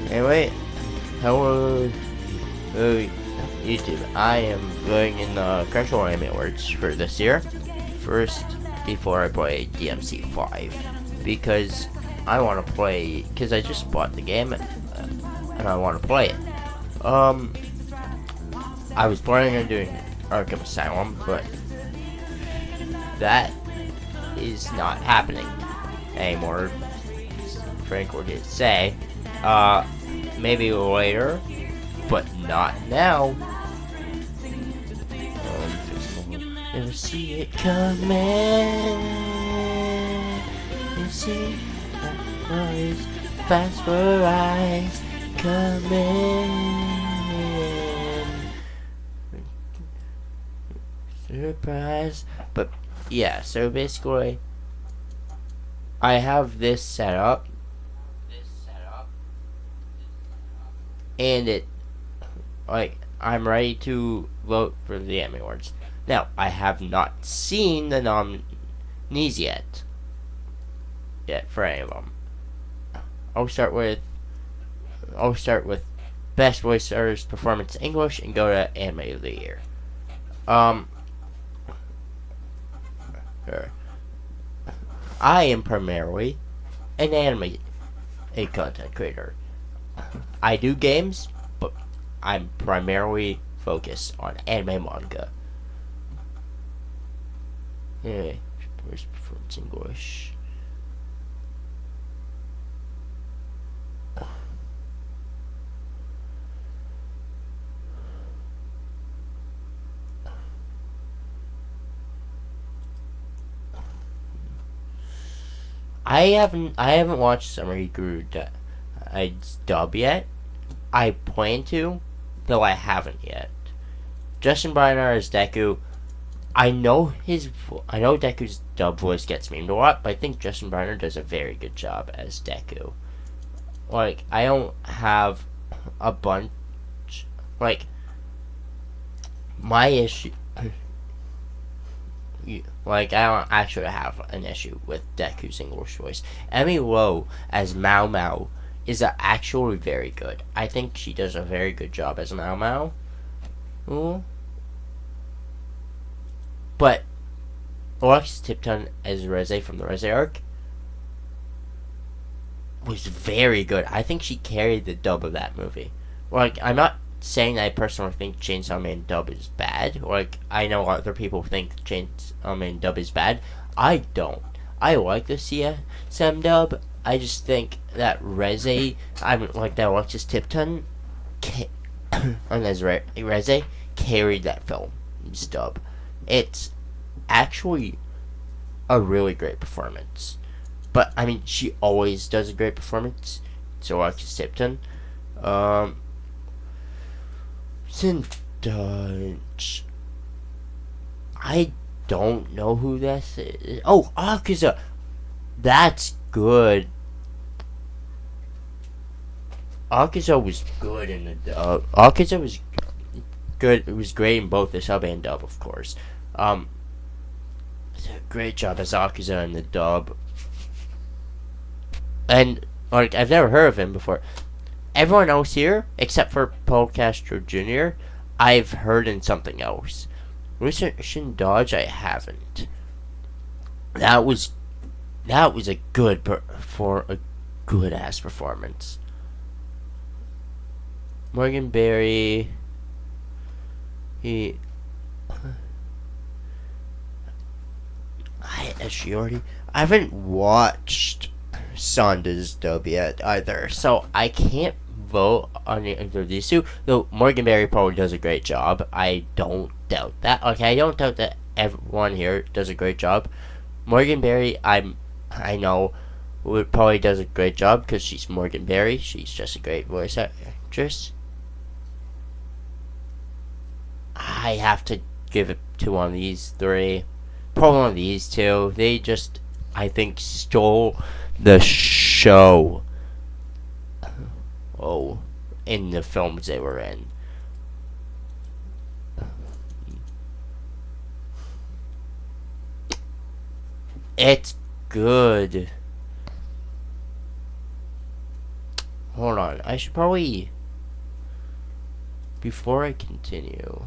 Anyway, hello, YouTube. I am going in the Crunchyroll Anime Awards for this year. First, before I play DMC 5, because I want to play. Because I just bought the game and I want to play it. I was planning on doing Arkham Asylum, but that is not happening anymore. Frank did say. Maybe later, but not now. Never see it coming. You see that noise, fast for eyes coming. Surprise. But yeah, so basically, I have this set up. And I'm ready to vote for the Emmy Awards. Now, I have not seen the nominees yet for any of them. I'll start with Best Voice Artist Performance English and go to Anime of the Year. I am primarily an anime content creator. I do games, but I'm primarily focused on anime manga. Anyway, where's performance English? I haven't watched Summer Guru dub yet. I plan to, though I haven't yet. Justin Briner as Deku. I know Deku's dub voice gets memed a lot, but I think Justin Briner does a very good job as Deku. I don't have a bunch. My issue. I don't actually have an issue with Deku's English voice. Emmy Lowe as Mao Mao is actually very good. I think she does a very good job as Mao Mao. Ooh. But Alexis Tipton as Reze from the Reze arc was very good. I think she carried the dub of that movie. I'm not saying that I personally think Chainsaw Man dub is bad. I know other people think Chainsaw Man dub is bad. I don't. I like the CSM dub. I just think that that Alexis Tipton as Reze carried that film's dub. It's actually a really great performance. But, she always does a great performance. So Alexis Tipton. Dutch. I don't know who this is. Oh, Akaza. That's good. Akaza was good in the dub. Akaza was good. It was great in both the sub and dub, of course. Great job as Akaza in the dub. And I've never heard of him before. Everyone else here, except for Paul Castro Jr., I've heard in something else. Lucian Dodge, I haven't. That was a good ass performance. Morgan Berry, I haven't watched Sonda's dub yet either, so I can't vote on either of these two. Though Morgan Berry probably does a great job. I don't doubt that. I don't doubt that everyone here does a great job. Morgan Berry, I know, probably does a great job because she's Morgan Berry. She's just a great voice actress. I have to give it to one of these three. Probably one of these two. They just, I think, stole the show. In the films they were in. It's good. Hold on. I should probably, before I continue.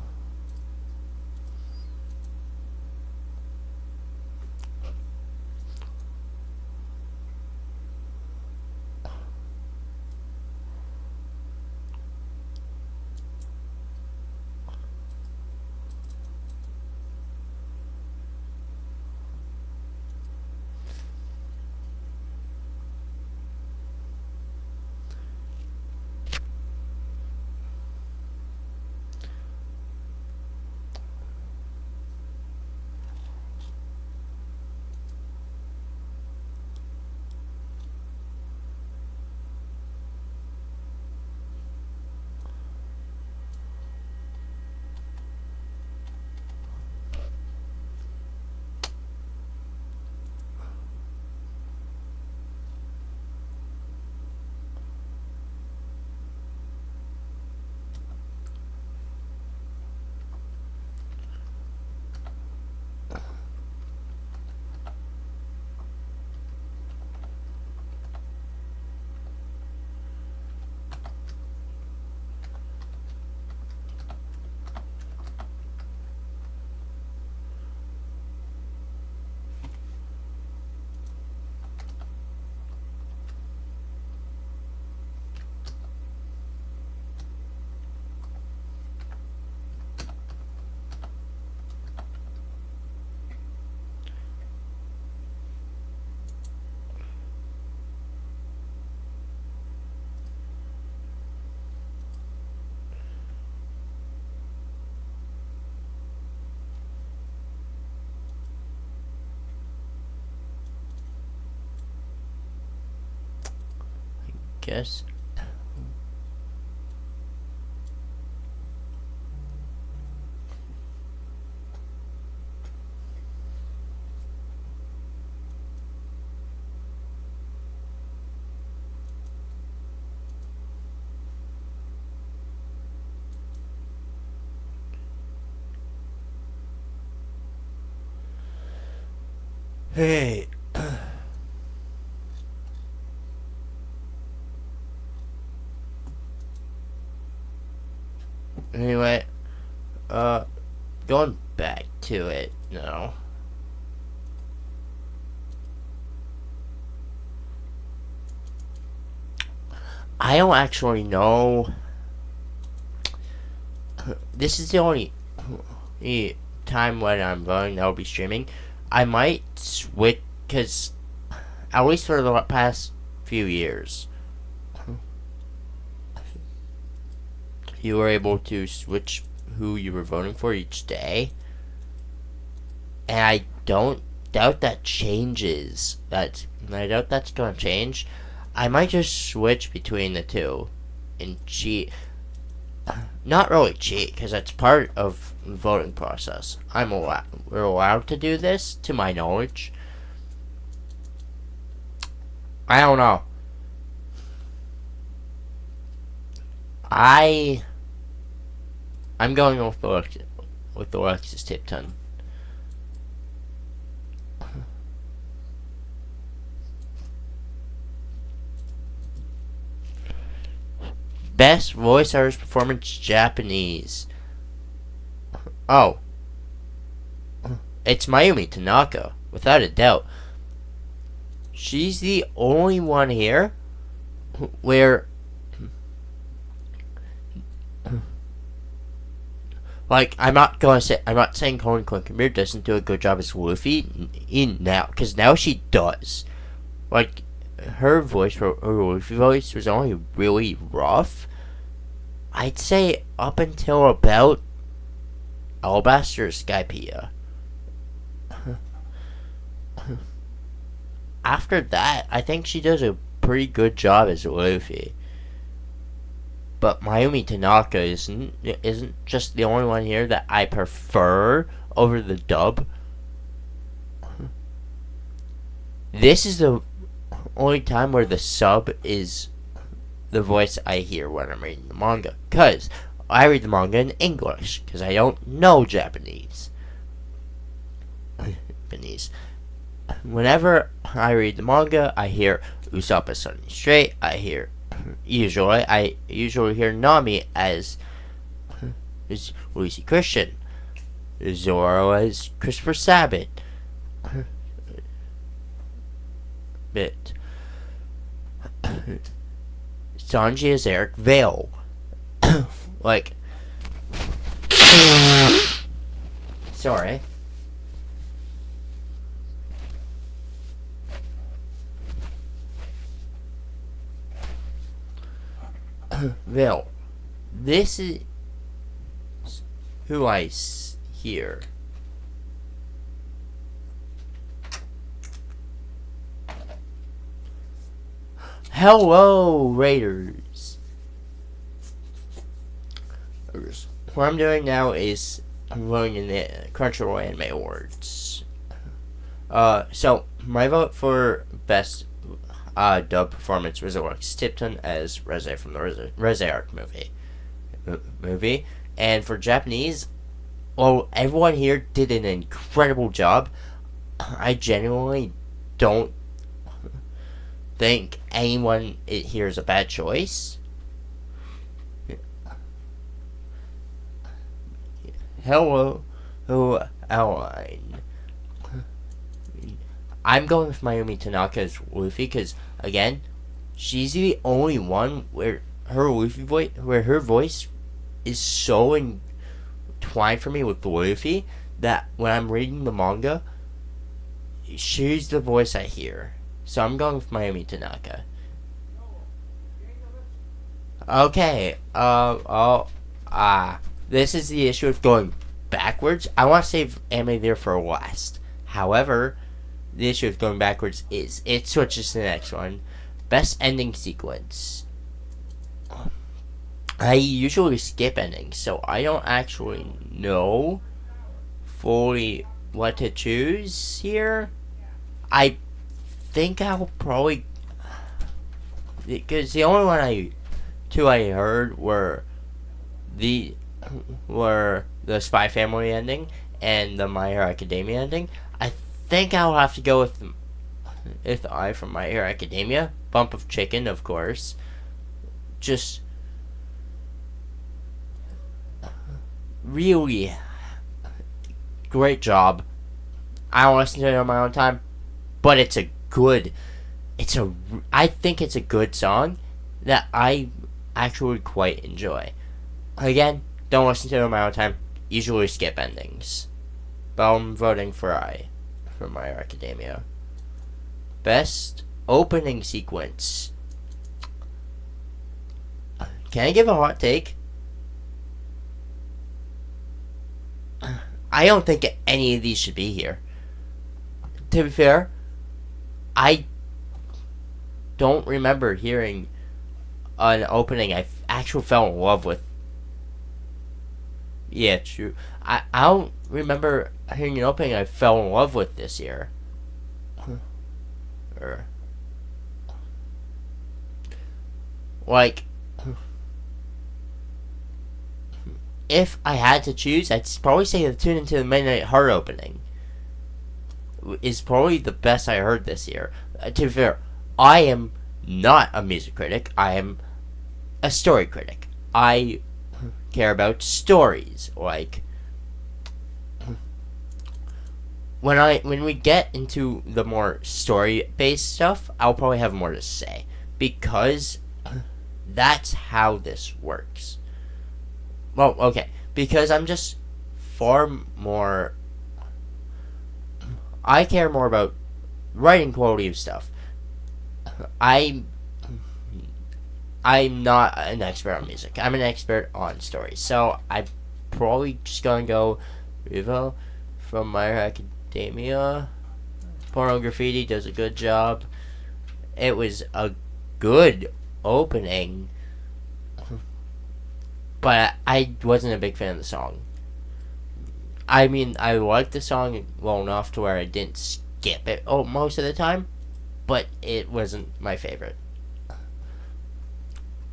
Guess. Hey. Anyway, going back to it now. I don't actually know. This is the only time when I'm going that I'll be streaming. I might switch, because at least for the past few years, you were able to switch who you were voting for each day. And I don't doubt that changes. I doubt that's going to change. I might just switch between the two and cheat. Not really cheat, because that's part of the voting process. We're allowed to do this, to my knowledge. I don't know. I'm going with Alexis Tipton. Best voice artist performance Japanese. Oh. It's Mayumi Tanaka, without a doubt. She's the only one here where, like, I'm not saying Colin Clinkenbeard doesn't do a good job as Luffy in now, because now she does. Like, her Luffy voice was only really rough. I'd say up until about Alabaster Skypiea. After that, I think she does a pretty good job as Luffy. But Mayumi Tanaka isn't just the only one here that I prefer over the dub. This is the only time where the sub is the voice I hear when I'm reading the manga. Because I read the manga in English, because I don't know Japanese. Whenever I read the manga, I hear Usopp is Sunny Straight, I hear I usually hear Nami as is Lucy Christian, Zoro as Christopher Sabat, but Sanji as Eric Vale. Like, sorry. Vale. This is who I hear. Hello, Raiders. What I'm doing now is I'm voting in the Crunchyroll Anime Awards. So my vote for best dub performance was Alex Tipton as Reze from the Reze Arc movie. And for Japanese, well, everyone here did an incredible job. I genuinely don't think anyone here is a bad choice. Hello, Aline. I'm going with Mayumi Tanaka as Luffy because, again, she's the only one where her voice is so entwined for me with Luffy that when I'm reading the manga, she's the voice I hear. So I'm going with Mayumi Tanaka. Okay, this is the issue of going backwards. I want to save anime there for last. However, the issue of going backwards is it switches to the next one. Best ending sequence. I usually skip endings, so I don't actually know fully what to choose here. I think I'll probably, because the only two I heard were the Spy Family ending and the My Hero Academia ending. I think I'll have to go with I from My Hero Academia. Bump of Chicken, of course. Just really great job. I don't listen to it on my own time, but I think it's a good song that I actually quite enjoy. Again, don't listen to it on my own time. Usually skip endings. But I'm voting for My Hero Academia. Best opening sequence. Can I give a hot take? I don't think any of these should be here. To be fair, I don't remember hearing an opening I actually fell in love with. Yeah, true. I don't remember hearing an opening I fell in love with this year. Like, if I had to choose, I'd probably say the Tune Into the Midnight Heart opening is probably the best I heard this year. To be fair, I am not a music critic. I am a story critic. I care about stories. Like, when we get into the more story-based stuff, I'll probably have more to say, because that's how this works. Well, okay, because I'm just far more... I care more about writing quality of stuff. I'm not an expert on music. I'm an expert on stories. So I'm probably just gonna go Rivo from My Hero Academia. Porno Graffiti does a good job. It was a good opening, but I wasn't a big fan of the song. I mean, I liked the song well enough to where I didn't skip it most of the time, but it wasn't my favorite.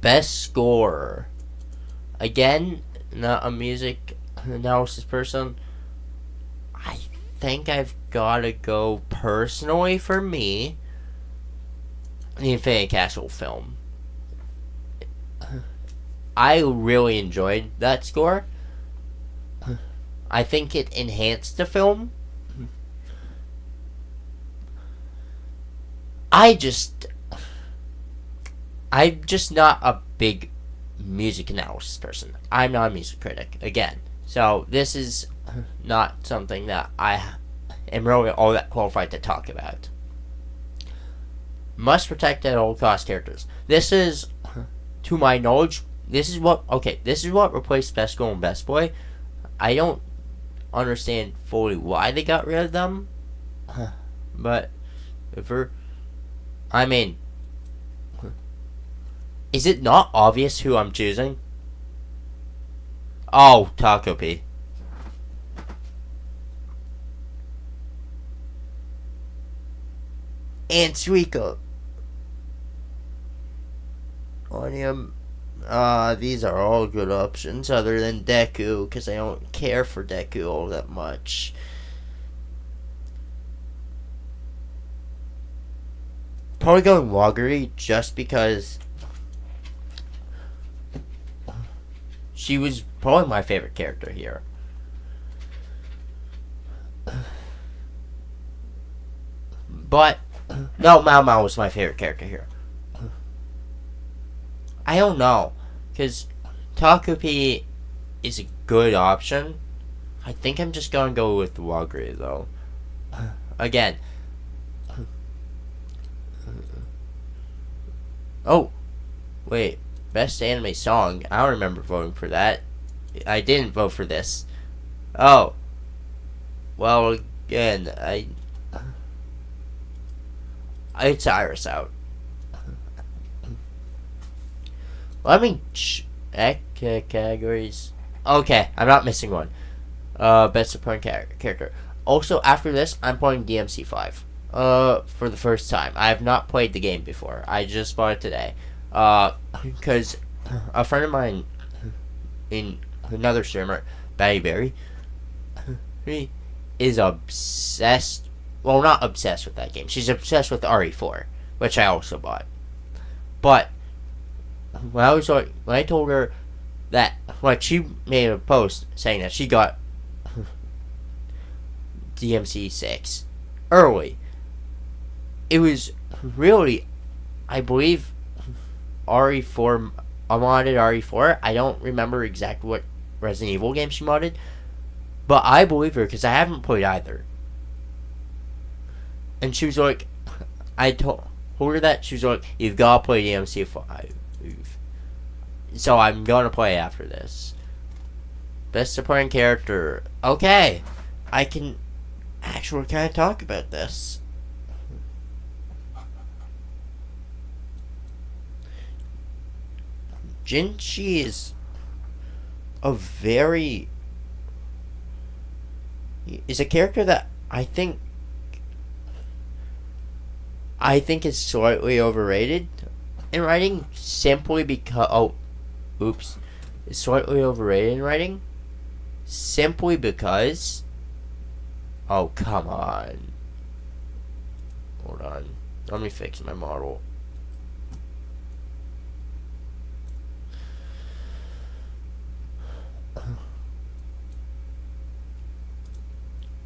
Best score. Again, not a music analysis person. I think I've gotta go personally for me, the Infinity Castle film. I really enjoyed that score. I think it enhanced the film. I just I'm just not a big music analysis person. I'm not a music critic, again. So this is not something that I am really all that qualified to talk about. Must protect at all cost characters. This is, to my knowledge, this is what replaced Best Girl and Best Boy. I don't understand fully why they got rid of them, but I mean, is it not obvious who I'm choosing? Oh, Taco P. And Suiko. Onium. These are all good options other than Deku, because I don't care for Deku all that much. Probably going Wagari just because she was probably my favorite character here. But no, Mao Mao was my favorite character here. I don't know, because Takupi is a good option. I think I'm just gonna go with Wagri though. Again. Oh, wait. Best anime song. I don't remember voting for that. I didn't vote for this. Oh. Well, again, it's Iris out. Let me check categories. Okay, I'm not missing one. Best supporting character. Also, after this, I'm playing DMC 5. For the first time. I have not played the game before. I just bought it today. Because a friend of mine in another streamer, Batty Berry, he is obsessed. Well, not obsessed with that game. She's obsessed with RE4, which I also bought. But when I told her that, like, she made a post saying that she got DMC 6 early. It was really, I believe, RE4, a modded RE4. I don't remember exactly what Resident Evil game she modded, but I believe her because I haven't played either. And she was like, I told her that, she was like, you've got to play DMC 5. So I'm going to play after this. Best supporting character. Okay, I can actually kind of talk about this. Jinchi is a character that I think is slightly overrated in writing, simply because is slightly overrated in writing simply because come on, hold on, let me fix my model.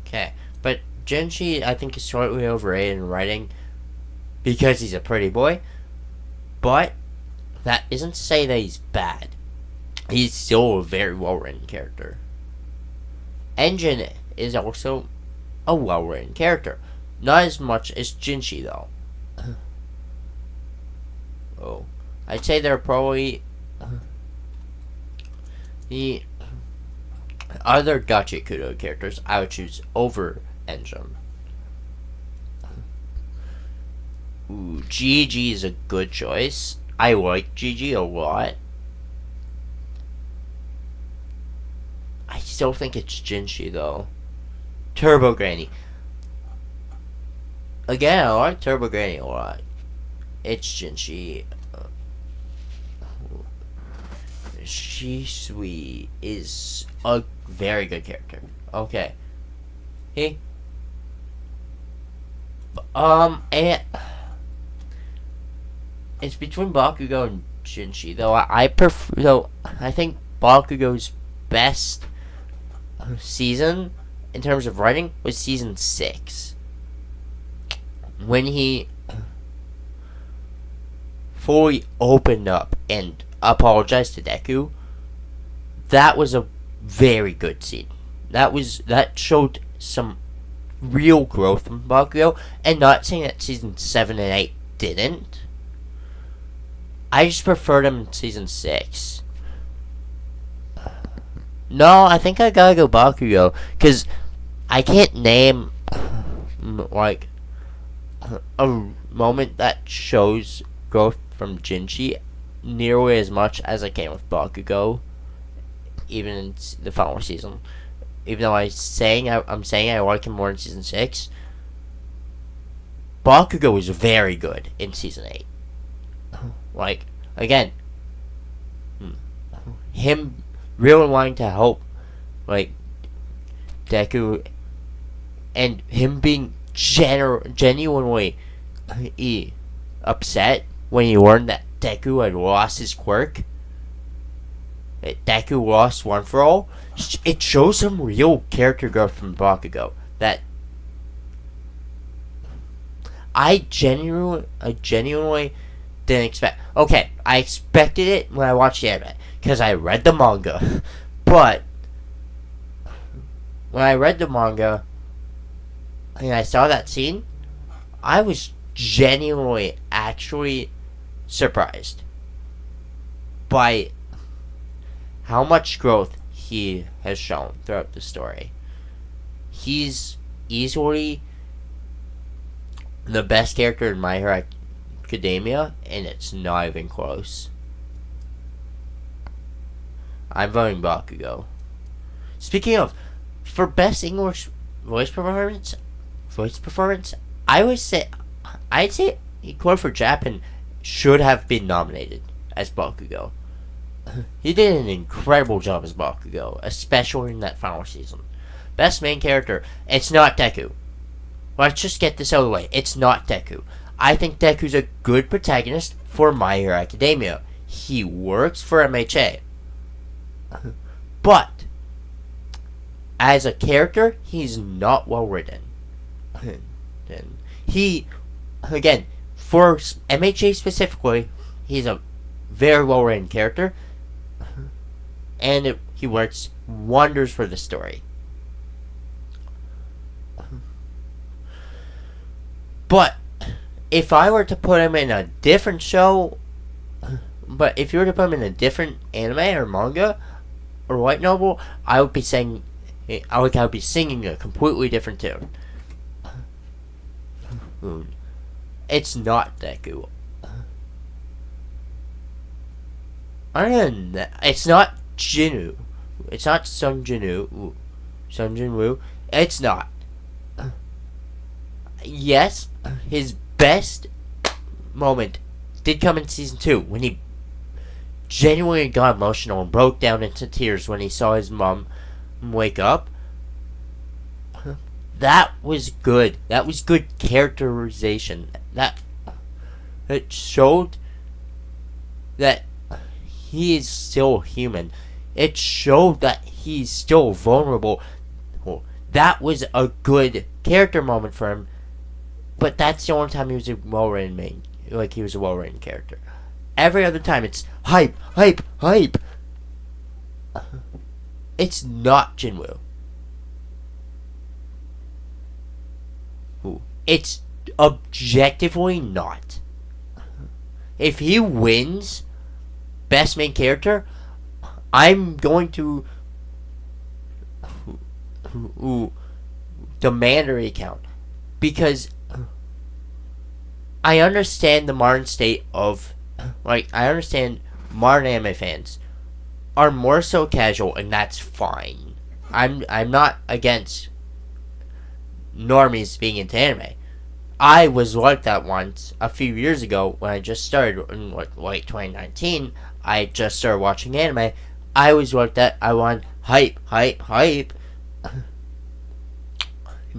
Okay, but Genshi, I think, is slightly overrated in writing because he's a pretty boy, but that isn't to say that he's bad. He's still a very well-written character. Engine is also a well-written character. Not as much as Jinshi, though. I'd say they're probably the other Gacha Kudo characters I would choose over Engine. GG is a good choice. I like GG a lot. I still think it's Jinshi though. Turbo Granny. Again, I like Turbo Granny a lot. It's Jinshi. Shisui is a very good character. Okay. Hey. And it's between Bakugo and Shinji, though. I prefer, though. I think Bakugo's best season in terms of writing was season 6, when he fully opened up and apologized to Deku. That was a very good scene. That showed some real growth from Bakugo, and not saying that season 7 and 8 didn't. I just preferred him in season 6. No, I think I gotta go Bakugo, because I can't name, like, a moment that shows growth from Jinchi nearly as much as I can with Bakugo, even in the final season. Even though I'm saying I like him more in season 6, Bakugo was very good in season 8. Like, again, him really wanting to help, like, Deku, and him being genuinely upset when he learned that Deku had lost his quirk. Deku lost One for All. It shows some real character growth from Bakugo that I genuinely didn't expect. Okay, I expected it when I watched the anime because I read the manga, but when I read the manga and I saw that scene, I was genuinely actually surprised by how much growth he has shown throughout the story. He's easily the best character in My Hero Academia, and it's not even close. I'm voting Bakugo. Speaking of, for best English voice performance, I'd say Core for Japan should have been nominated as Bakugo. He did an incredible job as Bakugo, especially in that final season. Best main character, it's not Deku. Let's just get this out of the way. It's not Deku. I think Deku's a good protagonist for My Hero Academia. He works for MHA. But, as a character, he's not well written. He, again, for MHA specifically, he's a very well written character, and he works wonders for the story. But if I were to put him in a different show, if you were to put him in a different anime or manga or light novel, I would be singing a completely different tune. It's not Deku. It's not Jinu. It's not Sung Jinwoo. It's not. Yes, his best moment did come in season 2 when he genuinely got emotional and broke down into tears when he saw his mom wake up. That was good. That was good characterization. It showed that he is still human. It showed that he's still vulnerable. That was a good character moment for him. But that's the only time he was a well-written he was a well-written character. Every other time it's hype. It's not Jinwoo. It's objectively not. If he wins best main character, I'm going to demand a recount, because I understand the modern state of, I understand modern anime fans are more so casual, and that's fine. I'm not against normies being into anime. I was like that once a few years ago when I just started in late 2019. I just started watching anime. I was like that. I wanted hype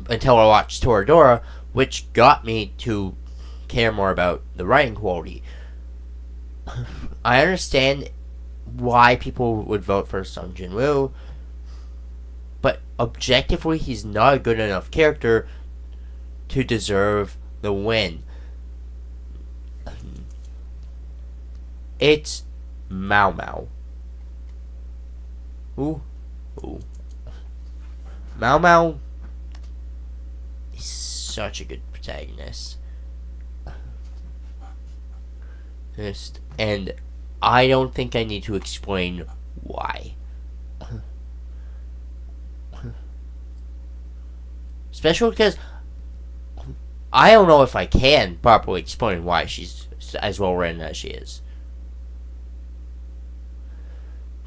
until I watched Toradora, which got me to care more about the writing quality. I understand why people would vote for Sung Jin Woo, but objectively, he's not a good enough character to deserve the win. It's Mao Mao. Ooh. Mao Mao is such a good protagonist. And I don't think I need to explain why. Especially because I don't know if I can properly explain why she's as well written as she is.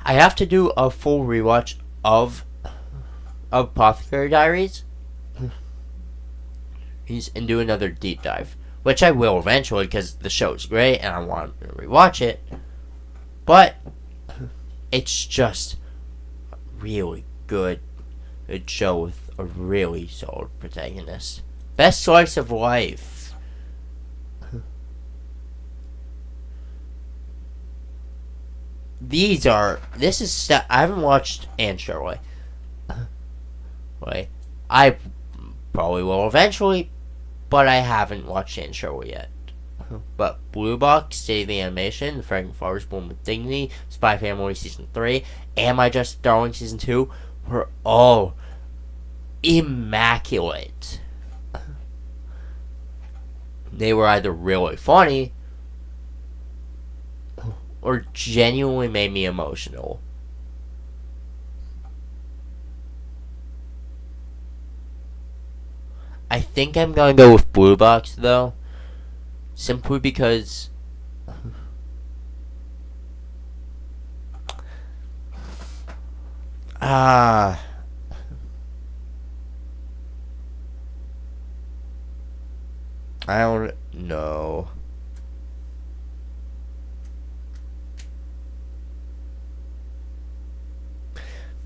I have to do a full rewatch of Apothecary Diaries and do another deep dive, which I will eventually because the show's great and I want to rewatch it. But it's just a really good show with a really solid protagonist. Best slice of life. I haven't watched Anne Shirley. Wait, I probably will eventually, but I haven't watched Anne Shirley yet. But Blue Box, State of the Animation, The Frankenfurter's Born with Dignity, Spy Family Season 3, Am I Just Darling Season 2 were all immaculate. They were either really funny or genuinely made me emotional. I think I'm gonna go with Blue Box though, simply because I don't know.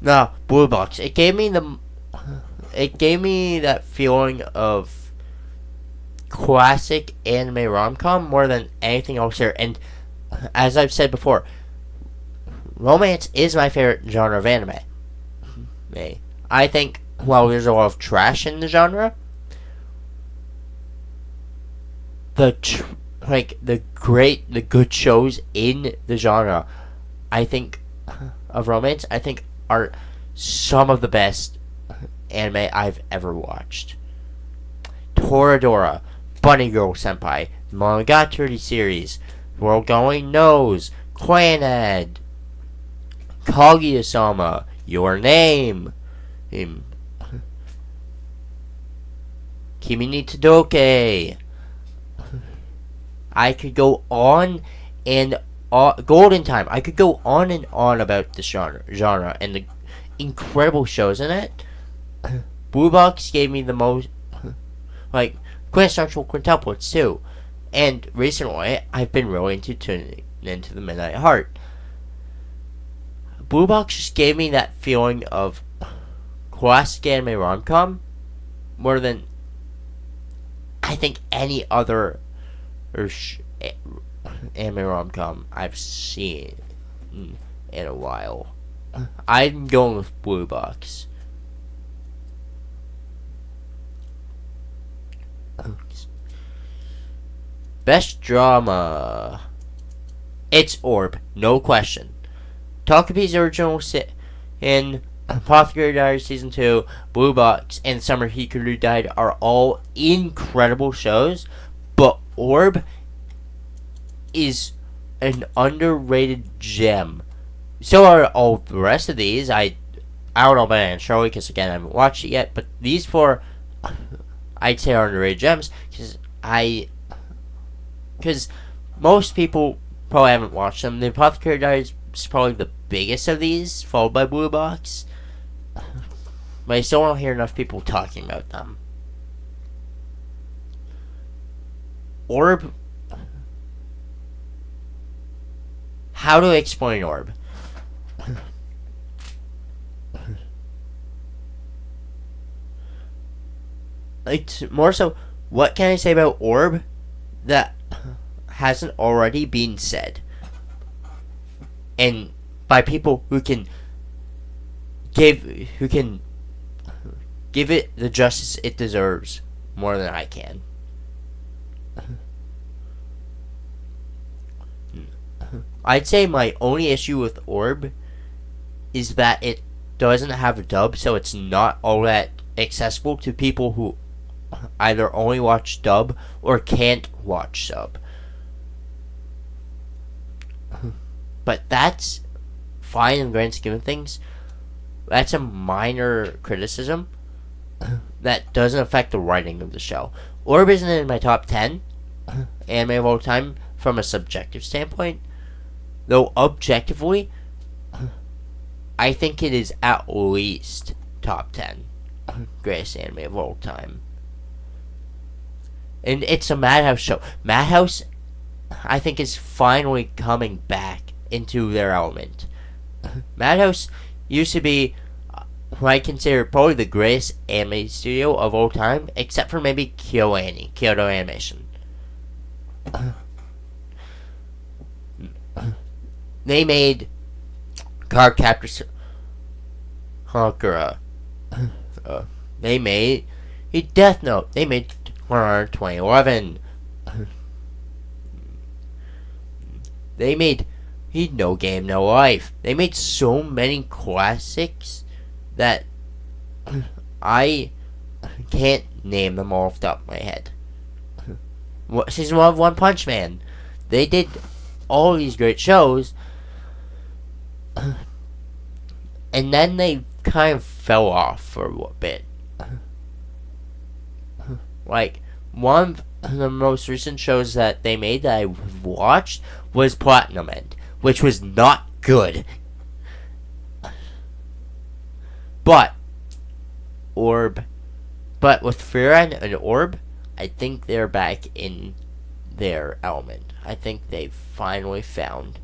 No, Blue Box. It gave me that feeling of classic anime rom-com more than anything else here. And as I've said before, romance is my favorite genre of anime. I think while there's a lot of trash in the genre, the good shows in the genre, I think, of romance, I think are some of the best anime I've ever watched. Toradora, Bunny Girl Senpai, Monogatari series, World Going Nose, Clannad, Kaguya-sama, Your Name, Kimi ni Todoke. I could go on and Golden Time. I could go on and on about this genre and the incredible shows in it. Blue Box gave me the most, quintessential quintuplets too. And recently, I've been really tuning into the Midnight Heart. Blue Box just gave me that feeling of classic anime rom-com more than I think any other anime rom-com I've seen in a while. I'm going with Blue Box. Best drama. It's Orb, no question. Takabi's original in Apothecary Diaries Season 2, Blue Box, and Summer Hikaru Died are all incredible shows, but Orb is an underrated gem. So are all the rest of these. I don't know about Anne Shirley because again I haven't watched it yet, but these four I'd say are underrated gems because most people probably haven't watched them. The Apothecary Diaries is probably the biggest of these, followed by Blue Box. But I still don't hear enough people talking about them. Orb. How to explain Orb? More so, what can I say about Orb that hasn't already been said? and by people give who can give it the justice it deserves more than I can. I'd say my only issue with Orb is that it doesn't have a dub, so it's not all that accessible to people who either only watch dub or can't watch sub. But that's fine in the grand scheme of things. That's a minor criticism that doesn't affect the writing of the show. Orb isn't in my top 10 anime of all time from a subjective standpoint, though objectively, I think it is at least top 10 greatest anime of all time. And it's a Madhouse show. Madhouse, I think, is finally coming back into their element. Madhouse used to be what I consider probably the greatest anime studio of all time, except for maybe Kyoto Animation. They made Cardcaptor Sakura. They made Death Note. They made 2011. They made No Game No Life. They made so many classics that I can't name them all off the top of my head. Season 1 of One Punch Man. They did all these great shows, and then they kind of fell off for a bit. Like, one of the most recent shows that they made that I watched was Platinum End, which was not good. But with Frieren and Orb, I think they're back in their element. I think they've finally found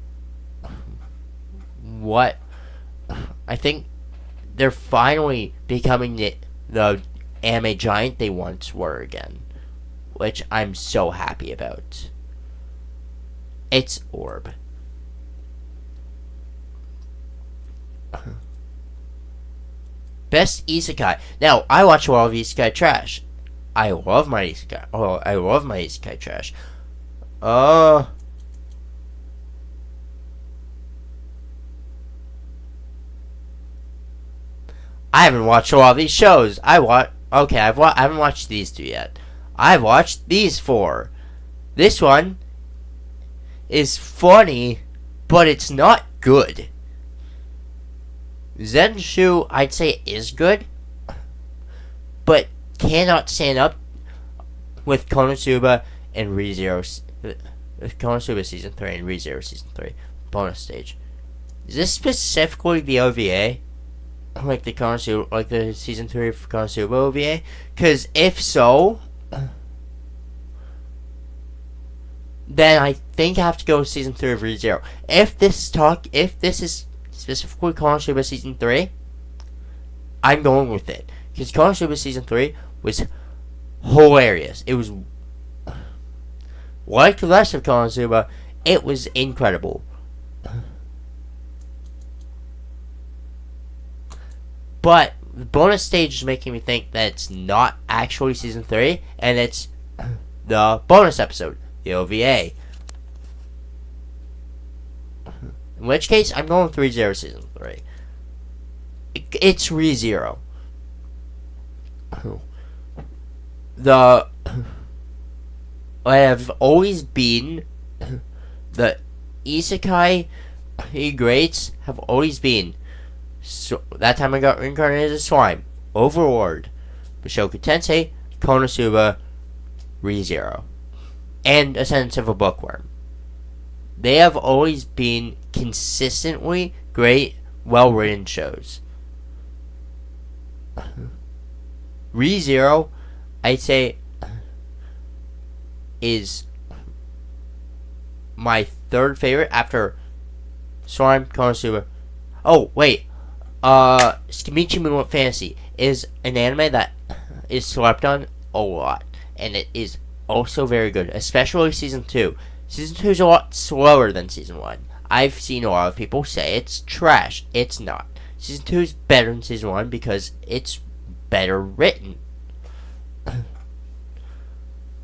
what... I think they're finally becoming the anime giant they once were again, which I'm so happy about. It's Orb. Best Isekai. Now, I watch a lot of Isekai trash. I love my Isekai. Oh, I love my Isekai trash. I haven't watched a lot of these shows. I haven't watched these two yet. I've watched these four. This one is funny, but it's not good. Zenshu, I'd say, is good, but cannot stand up with Konosuba and ReZero. Konosuba Season 3 and ReZero Season 3 bonus stage. Is this specifically the OVA? Like the Season 3 of Konosuba OVA? Because if so, then I think I have to go with Season 3 of ReZero. If this is specifically Konosuba Season 3, I'm going with it. Because Konosuba Season 3 was hilarious. It was, like the rest of Konosuba, it was incredible. But the bonus stage is making me think that it's not actually Season 3, and it's the bonus episode, the OVA. In which case, I'm going with ReZero Season 3. It's ReZero. I have always been the Isekai greats have always been. So that time I got reincarnated as slime. Overlord, Bishoku Tensei, Konosuba, ReZero, and Ascendance of a Bookworm. They have always been consistently great, well-written shows. ReZero, I'd say, is my third favorite after Slime, Konosuba. Oh, wait. Skimichi Moonlit Fantasy is an anime that is slept on a lot, and it is also very good, especially Season 2. Season 2 is a lot slower than Season 1. I've seen a lot of people say it's trash. It's not. Season 2 is better than Season 1 because it's better written.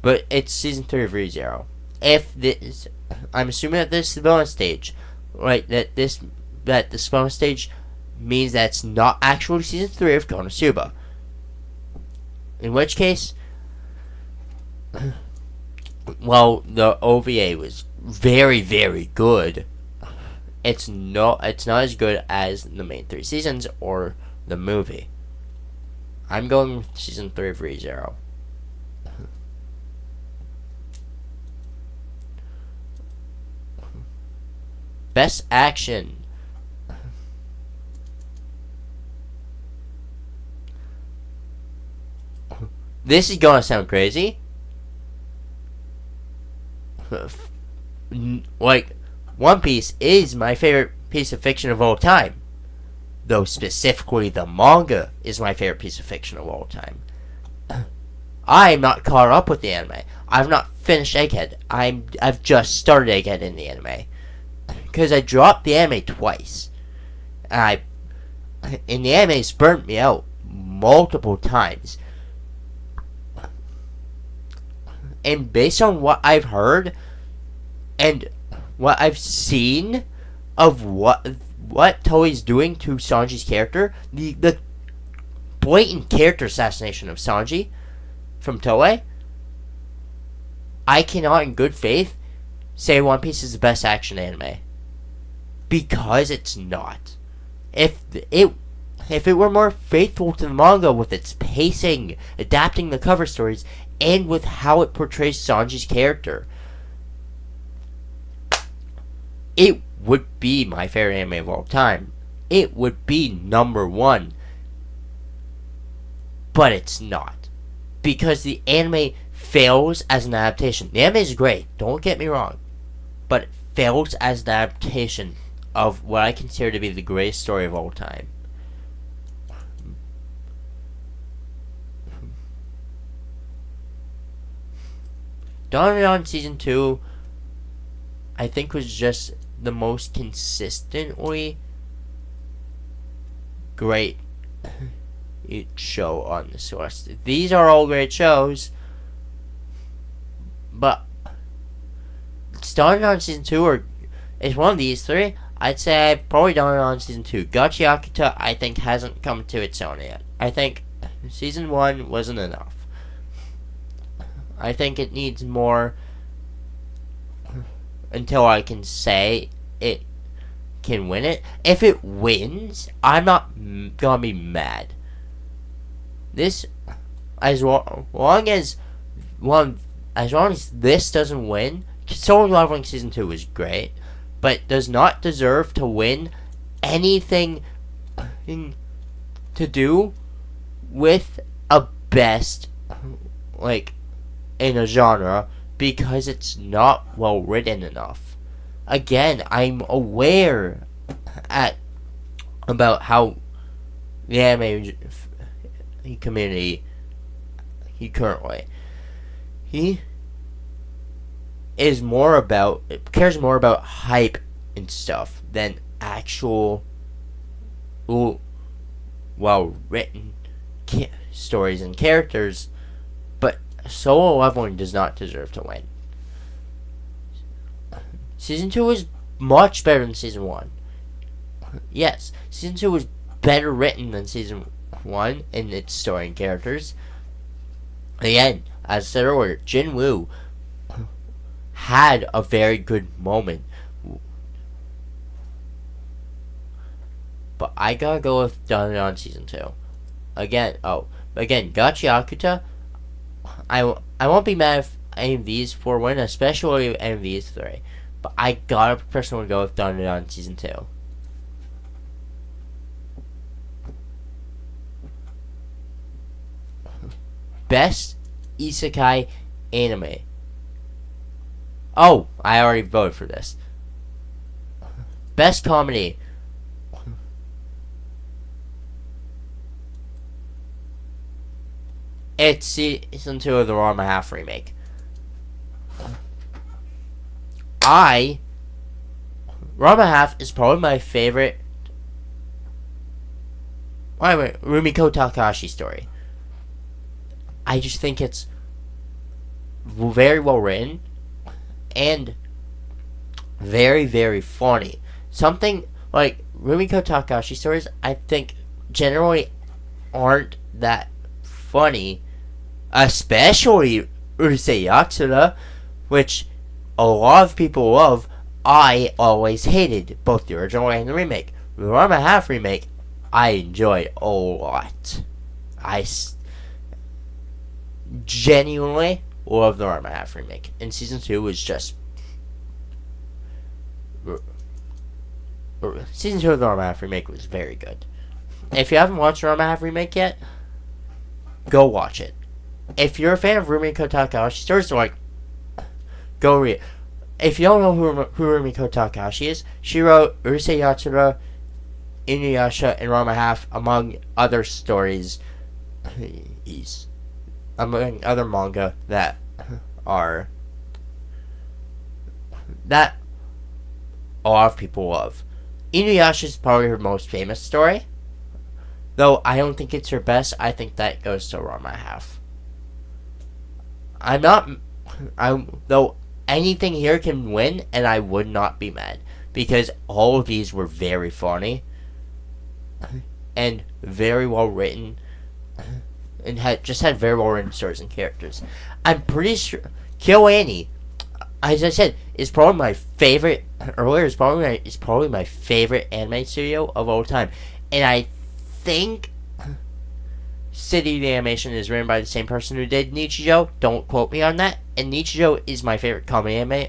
But it's Season 3 of ReZero. If this, I'm assuming that this is the bonus stage, right? That this bonus stage means that it's not actually Season 3 of Konosuba. In which case, well, the OVA was very, very good. It's not as good as the main 3 seasons or the movie. I'm going with Season 3 of ReZero. Best action. This is gonna sound crazy. Like, One Piece is my favorite piece of fiction of all time. Though specifically the manga is my favorite piece of fiction of all time. I'm not caught up with the anime. I've not finished Egghead. I've just started Egghead in the anime. Because I dropped the anime twice. And the anime's burnt me out multiple times. And based on what I've heard and what I've seen of what Toei's doing to Sanji's character, the blatant character assassination of Sanji from Toei, I cannot in good faith say One Piece is the best action anime. Because it's not. If it were more faithful to the manga with its pacing, adapting the cover stories, and with how it portrays Sanji's character, it would be my favorite anime of all time. It would be number 1. But it's not. Because the anime fails as an adaptation. The anime is great, don't get me wrong. But it fails as an adaptation of what I consider to be the greatest story of all time. Dawn Season 2, I think, was just the most consistently great show on the source. These are all great shows, but Dawn Season 2 is one of these 3. I'd say probably Dawn Season 2. Gachiakuta, I think, hasn't come to its own yet. I think Season 1 wasn't enough. I think it needs more until I can say it can win it. If it wins, I'm not gonna be mad. This, as long as this doesn't win, Solo Leveling Season 2 is great, but does not deserve to win anything to do with a best, like, in a genre, because it's not well written enough. Again, I'm aware about how the anime community cares more about hype and stuff than actual well written stories and characters. But Solo Leveling does not deserve to win. Season 2 is much better than Season 1. Yes, Season 2 was better written than Season 1 in its story and characters. Again, as I said earlier, Jin Woo had a very good moment. But I gotta go with Dawn Season 2. Again, Gachiakuta, I won't be mad if any of these 4 win, especially any of these 3. But I gotta personally go with Dawn Season 2. Best Isekai Anime. Oh, I already voted for this. Best Comedy. It's Season 2 of the Ranma Half remake. I Ranma Half is probably my favorite. Wait, Rumiko Takahashi story. I just think it's very well written and very, very funny. Something like Rumiko Takahashi stories, I think, generally aren't that funny, especially Urusei Yatsura, which a lot of people love. I always hated both the original and the remake. The Ranma Half remake, I enjoyed a lot. I genuinely love the Ranma Half remake. And season 2 was just. Season 2 of the Ranma Half remake was very good. If you haven't watched the Ranma Half remake yet, go watch it. If you're a fan of Rumiko Takahashi stories, like, go read it. If you don't know who Rumiko Takahashi is, she wrote Urusei Yatsura, Inuyasha, and Ranma Half, among other stories, among other manga that a lot of people love. Inuyasha is probably her most famous story, though I don't think it's her best. I think that goes to Ranma Half. Though anything here can win, and I would not be mad, because all of these were very funny and very well written, and had very well written stories and characters. I'm pretty sure Kill Annie, as I said, is probably my favorite. Earlier, is probably my favorite anime studio of all time, and I think City of the Animation is written by the same person who did Nichijou. Don't quote me on that. And Nichijou is my favorite comedy anime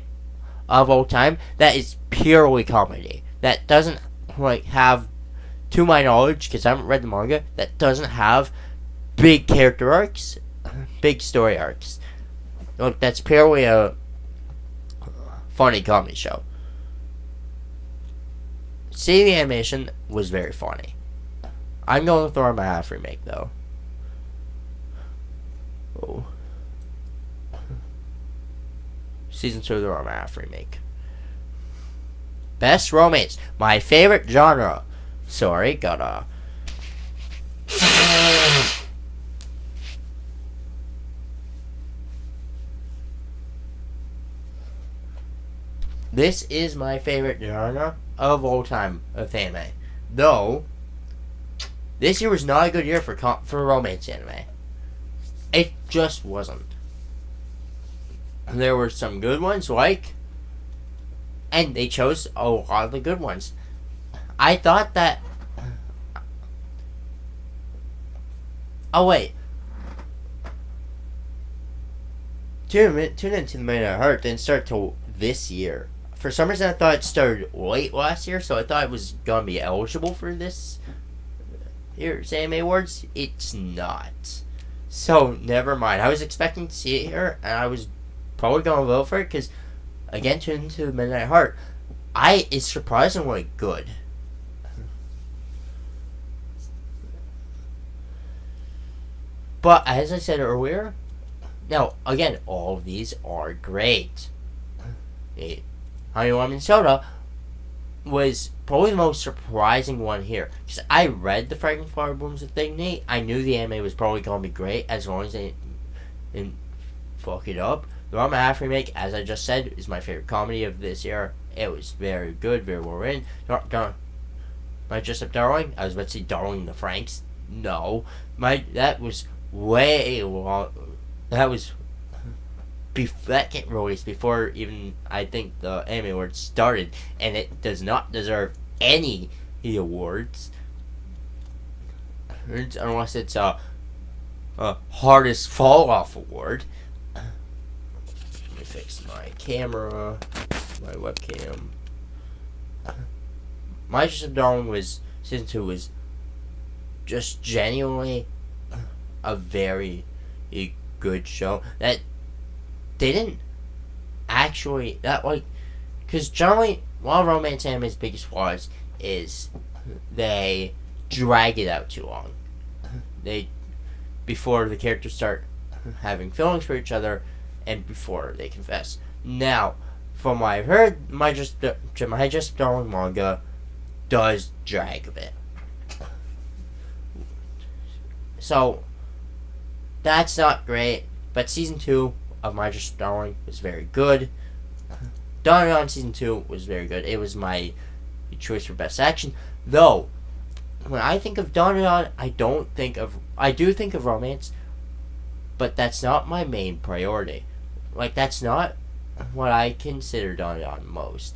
of all time. That is purely comedy. That doesn't have, to my knowledge, because I haven't read the manga, that doesn't have big character arcs, big story arcs. Look, that's purely a funny comedy show. City of the Animation was very funny. I'm going with the Ranma Half remake, though. Oh. Season 2 of the Ranma Half remake. Best romance. My favorite genre. Sorry, gotta. This is my favorite genre of all time of anime. Though, this year was not a good year for romance anime. It just wasn't. There were some good ones, and they chose a lot of the good ones. I thought that. Oh wait. Tune into the Midnight Heart didn't start till this year. For some reason, I thought it started late last year, so I thought it was gonna be eligible for this year's Anime Awards. It's not. So never mind. I was expecting to see it here, and I was probably gonna vote for it because, again, Tune into the Midnight Heart, is surprisingly good. But as I said earlier, now again, all of these are great. Honey Lemon Soda was probably the most surprising one here, because I read the Fragrant Flower Blooms of Dignity. I knew the anime was probably gonna be great as long as they didn't fuck it up. The Ranma Half remake, as I just said, is my favorite comedy of this year. It was very good, very well written. My Just Up Darling, I was about to say Darling the Franks. No, that was way long. That was that get released before even I think the Anime Awards started, and it does not deserve any awards unless it's a hardest fall off award. Let me fix my camera, my webcam. My Just Darling was season 2 was just genuinely a very good show that didn't actually because generally one of romance anime's biggest flaws is they drag it out too long. Before the characters start having feelings for each other and before they confess. Now, from what I've heard, my just throwing manga does drag a bit. So that's not great. But season 2 of My Just Throwing was very good. Dandadan season 2 was very good. It was my choice for best action. Though when I think of Dandadan, I do think of romance, but that's not my main priority. Like, that's not what I consider Dandadan most.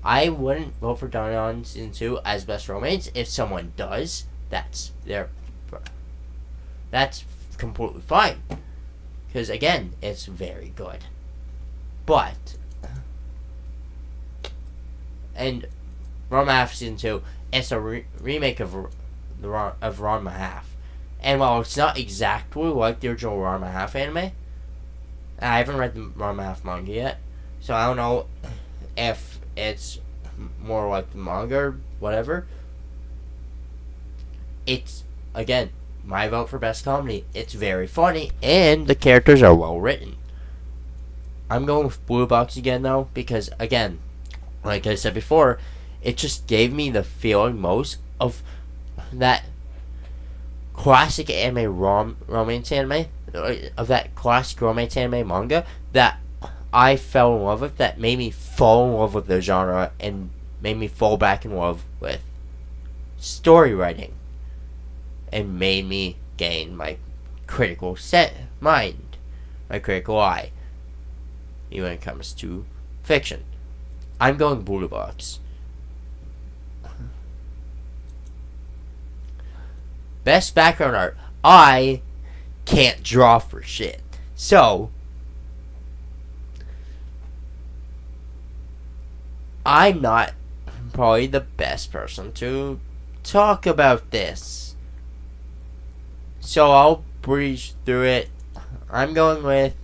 I wouldn't vote for Dandadan season 2 as best romance. If someone does, that's completely fine. Because again, it's very good. But and Ranma Half season 2, it's a remake of Ranma Half. And while it's not exactly like the original Ranma Half anime, I haven't read the Ranma Half manga yet, so I don't know if it's more like the manga or whatever. It's, again, my vote for best comedy. It's very funny, and the characters are well written. I'm going with Blue Box again, though, because, again, like I said before, it just gave me the feeling most of that classic anime romance anime, of that classic romance anime manga that I fell in love with, that made me fall in love with the genre and made me fall back in love with story writing and made me gain my critical mind, my critical eye, even when it comes to fiction. I'm going Blue Box. Best background art. I can't draw for shit. So, I'm not probably the best person to talk about this. So I'll breeze through it. I'm going with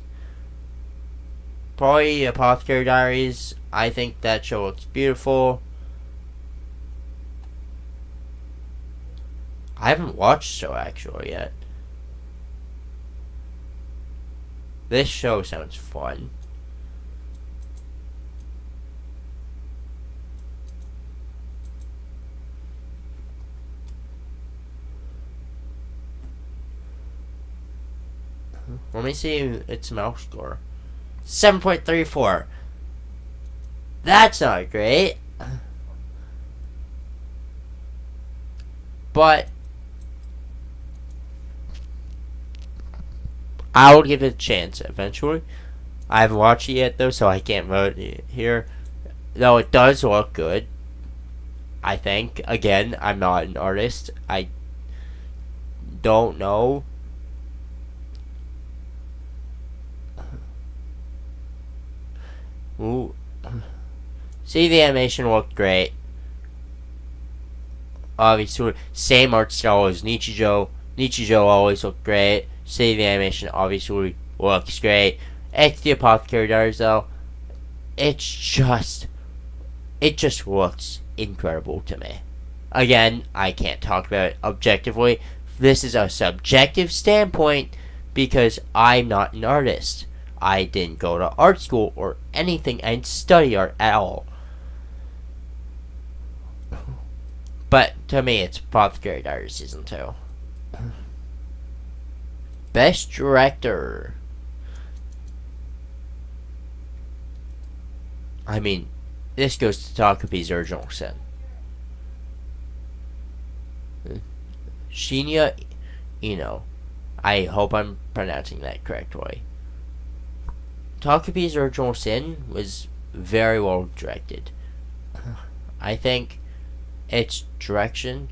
probably Apothecary Diaries. I think that show looks beautiful. I haven't watched the show actually yet. This show sounds fun. Let me see its mouse score. 7.34. That's not great. But I'll give it a chance eventually. I haven't watched it yet though, so I can't vote here. Though it does look good, I think. Again, I'm not an artist. I don't know. Ooh. See, the animation looked great. Obviously, same art style as Nichijou. Nichijou always looked great. See, the animation obviously looks great. It's the Apothecary Diaries though. It just looks incredible to me. Again, I can't talk about it objectively. This is a subjective standpoint because I'm not an artist. I didn't go to art school or anything. I didn't study art at all. But to me, it's Apothecary Diaries Season 2. Best Director. I mean, this goes to Takabe's Original Sin. Shinya Ino. I hope I'm pronouncing that correctly. Takabe's Original Sin was very well directed. I think its direction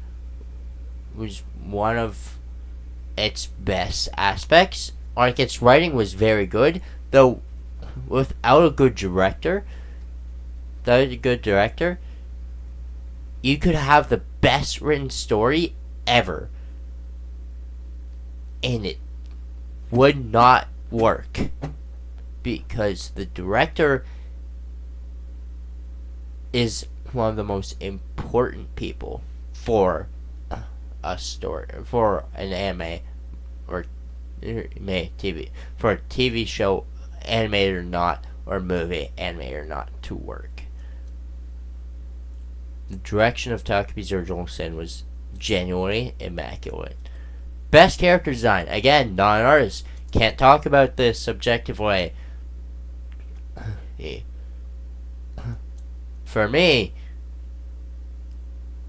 was one of its best aspects. Like, its writing was very good, though without a good director, you could have the best written story ever, and it would not work. Because the director is one of the most important people for a story, for an anime or TV, for a TV show, animated or not, or movie, anime or not, to work. The direction of Takabe's original sin was genuinely immaculate. Best character design. Again, not an artist. Can't talk about this subjective way. For me,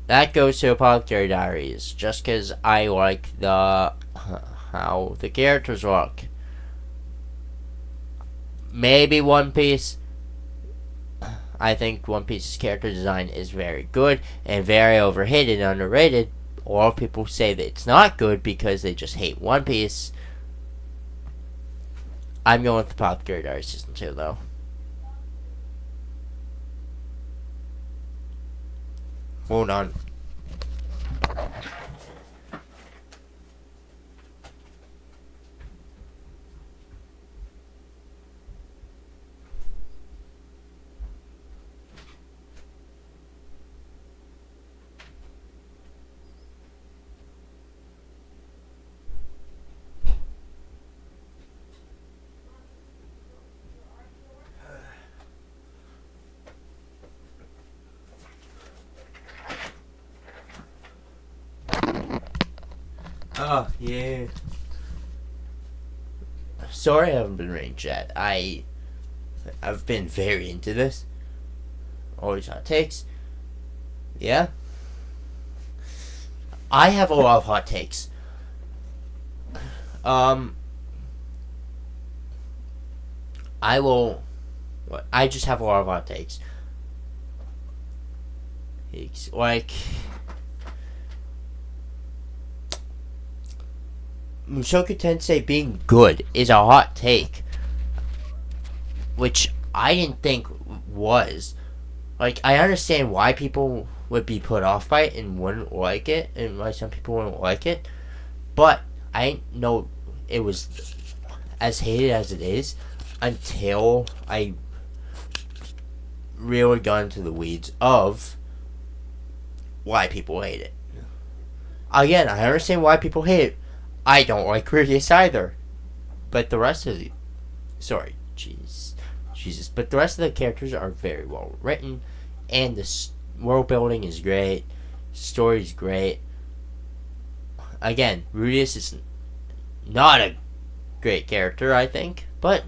that goes to Apothecary Diaries, just because I like how the characters look. Maybe One Piece. I think One Piece's character design is very good and very overhated and underrated. A lot of people say that it's not good because they just hate One Piece. I'm going with the Apothecary Diaries Season 2, though. Hold on. Oh, yeah. Sorry I haven't been reading chat. I've been very into this. Always hot takes. Yeah. I have a lot of hot takes. I just have a lot of hot takes. It's like Mushoku Tensei being good is a hot take, which I didn't think was. Like, I understand why people would be put off by it and wouldn't like it, and why some people wouldn't like it, but I didn't know it was as hated as it is until I really got into the weeds of why people hate it. Again, I understand why people hate it. I don't like Rudius either. But the rest of the... Sorry, Jesus. But the rest of the characters are very well written. And the world building is great. Story's great. Again, Rudius is not a great character, I think. But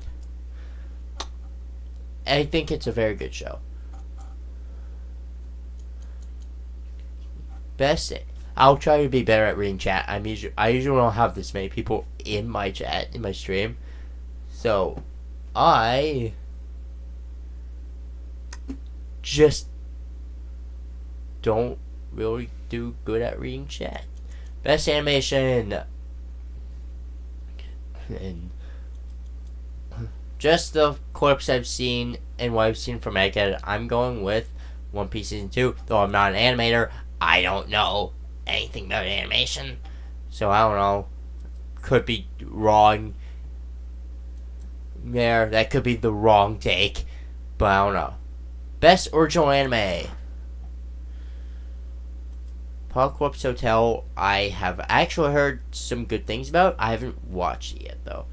I think it's a very good show. Best... I'll try to be better at reading chat. I usually don't have this many people in my chat, in my stream. So, I just don't really do good at reading chat. Best animation. And just the clips I've seen and what I've seen from Egghead, I'm going with One Piece Season 2. Though I'm not an animator, I don't know anything about animation, so I don't know. Could be wrong there. That could be the wrong take, but I don't know. Best original anime. Apocalypse Hotel, I have actually heard some good things about. I haven't watched it yet, though.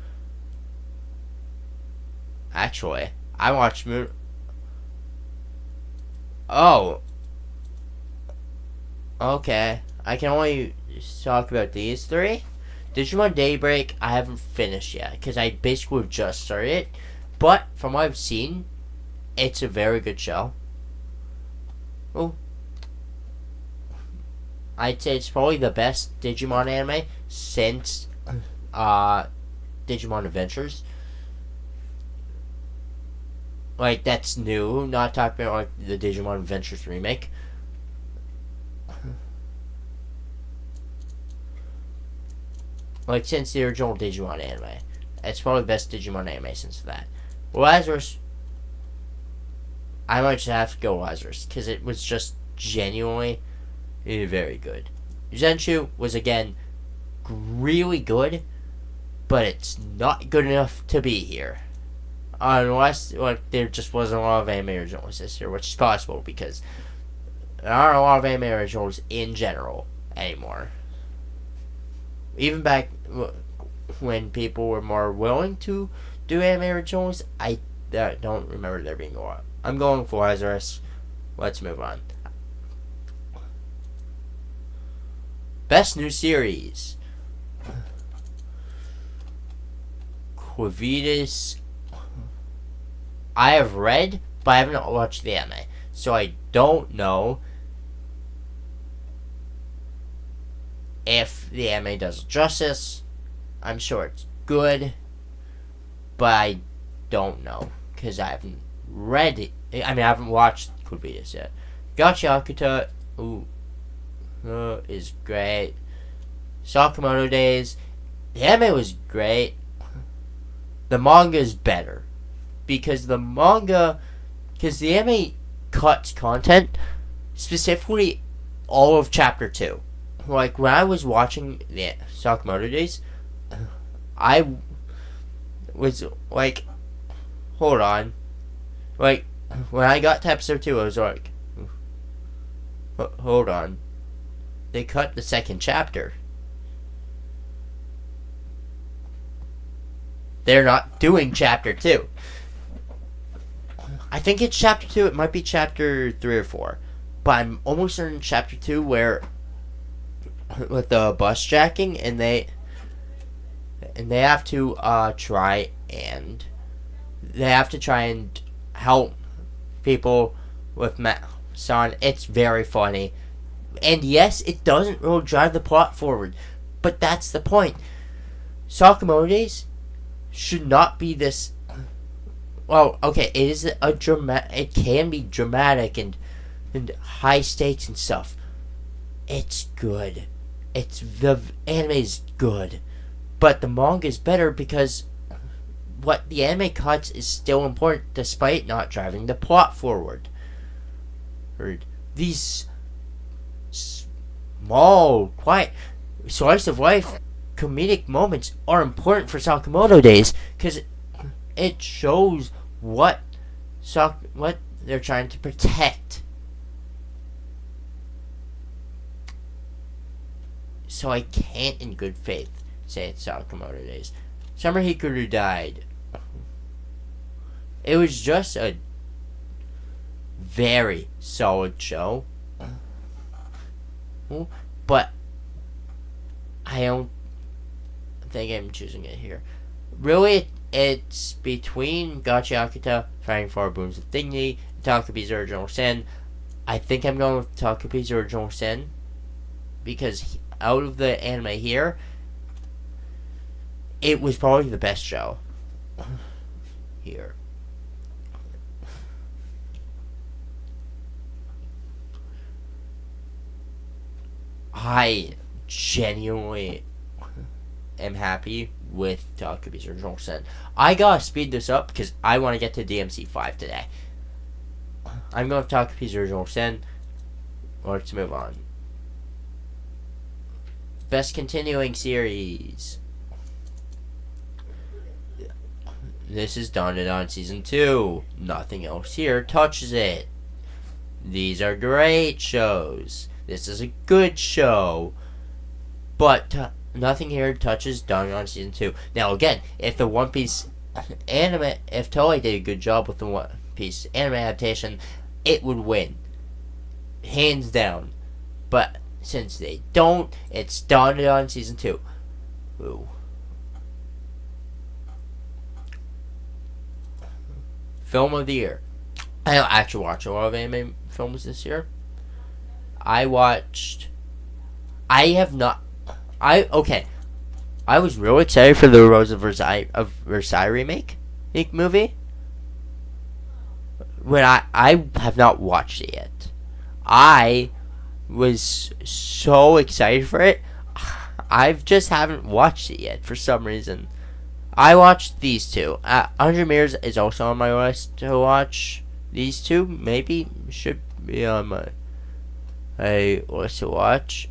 Actually, I watched Oh. Okay. I can only talk about these three. Digimon Daybreak, I haven't finished yet, because I basically just started it. But, from what I've seen, it's a very good show. Oh. I'd say it's probably the best Digimon anime since Digimon Adventures. Like, that's new, not talking about like the Digimon Adventures remake. Like, since the original Digimon anime. It's probably the best Digimon anime since that. Lazarus, I might just have to go Lazarus, because it was just genuinely very good. Zenshu was, again, really good, but it's not good enough to be here. Unless, like, there just wasn't a lot of anime originals this year, which is possible, because there aren't a lot of anime originals in general anymore. Even back when people were more willing to do anime originals, don't remember there being a lot. I'm going for Lazarus. Let's move on. Best new series. Quavitas. I have read, but I haven't watched the anime, so I don't know if the anime does justice. I'm sure it's good, but I don't know because I haven't read it. I mean, I haven't watched Quavitas yet. Gachi Akuta is great. Sakamoto Days, the anime was great. The manga is better because the anime cuts content, specifically all of chapter 2. Like when I was watching the Sakamoto Days, I was like, hold on. Like, when I got to episode 2, I was like, hold on. They cut the second chapter. They're not doing chapter 2. I think it's chapter 2. It might be chapter 3 or 4. But I'm almost in chapter 2 where, with the bus jacking, and they have to try and help people with son. It's very funny, and yes, it doesn't really drive the plot forward, but that's the point. Sakamoto Days should not be this. Well, okay, it is it can be dramatic and high stakes and stuff. It's good. The anime is good, but the manga is better because what the anime cuts is still important despite not driving the plot forward. These small, quiet, slice of life comedic moments are important for Sakamoto Days because it shows what they're trying to protect. So I can't in good faith say it's Sakamoto Days. Summer Hikaru died. It was just a very solid show. But I don't think I'm choosing it here. Really, it's between Gachi Akuta, Fighting for Boons of Dignity, and Takabi's Original Sin. I think I'm going with Takabi's Original Sin because out of the anime here, it was probably the best show here. I genuinely am happy with Takabi's Original Sin. I gotta speed this up because I want to get to DMC 5 today. I'm going with Takabi's Original Sin. Let's move on. Best continuing series. This is Dandadan Season 2. Nothing else here touches it. These are great shows. This is a good show. But nothing here touches Dandadan Season 2. Now again, if the One Piece anime, if Toei did a good job with the One Piece anime adaptation, it would win. Hands down. But since they don't, it's Dandadan Season 2. Ooh. Film of the year. I don't actually watch a lot of anime films this year. I was really excited for the Rose of Versailles remake movie. When I have not watched it yet. I was so excited for it. I just haven't watched it yet for some reason. I watched these two. 100 Mirrors is also on my list to watch. These two maybe should be on my list to watch.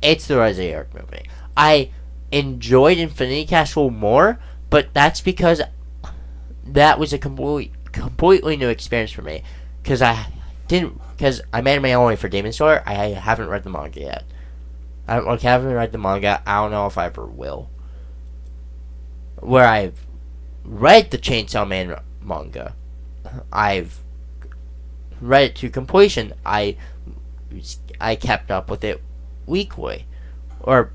It's the Rise of the Arc movie. I enjoyed Infinity Castle more, but that's because that was a completely new experience for me. Because I'm anime only for Demon Slayer. I haven't read the manga yet. I haven't read the manga. I don't know if I ever will. Where I've read the Chainsaw Man manga, I've read it to completion. I kept up with it weekly or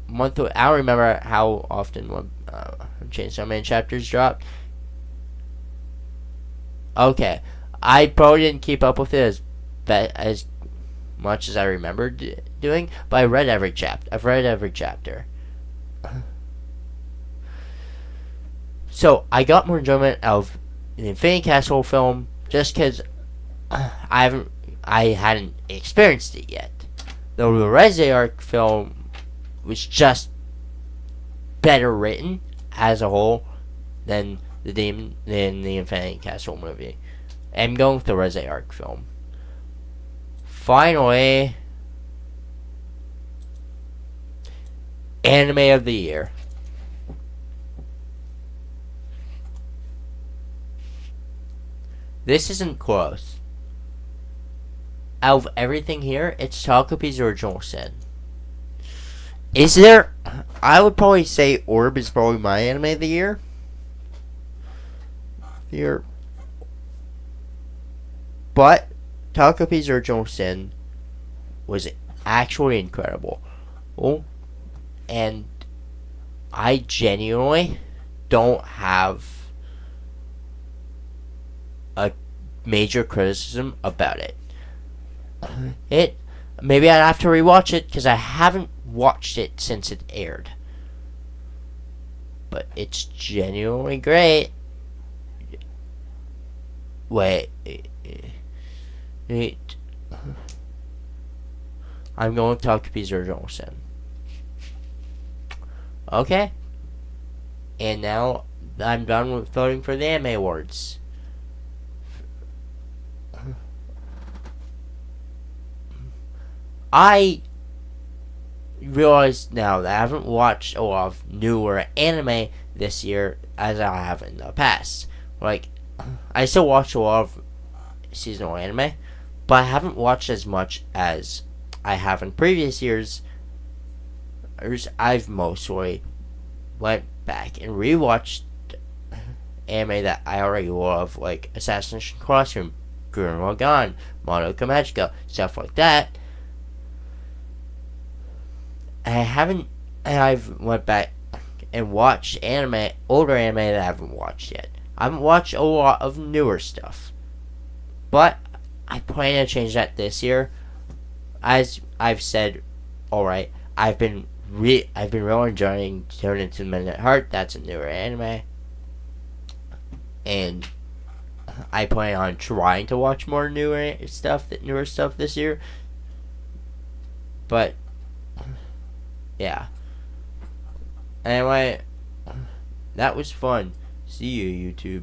monthly. I don't remember how often when Chainsaw Man chapters dropped. Okay, I probably didn't keep up with it as much as I remember doing, but I read every chapter. I've read every chapter. So I got more enjoyment out of the Infinity Castle film just because I hadn't experienced it yet. Though the Resident Arc film was just better written as a whole than the Infinity Castle movie. I'm going with the Resident Arc film. Finally, anime of the year. This isn't close. Out of everything here, it's Takopi's Original Sin. Is there... I would probably say Orb is probably my anime of the year. But Takopi's Original Sin was actually incredible. Oh, and I genuinely don't have a major criticism about it. Maybe I'd have to rewatch it because I haven't watched it since it aired. But it's genuinely great. Wait. I'm going to Takopi's Original Sin. Okay. And now I'm done with voting for the Anime Awards. I realize now that I haven't watched a lot of newer anime this year as I have in the past. Like, I still watch a lot of seasonal anime, but I haven't watched as much as I have in previous years. I've mostly went back and rewatched anime that I already love, like Assassination Classroom, Gurren Lagann, Madoka Magica, stuff like that. I've went back and watched older anime that I haven't watched yet. I haven't watched a lot of newer stuff, but I plan to change that this year. As I've said, alright, I've been really enjoying Turn Into Midnight Heart. That's a newer anime, and I plan on trying to watch more newer stuff this year. But yeah. Anyway, that was fun. See you, YouTube.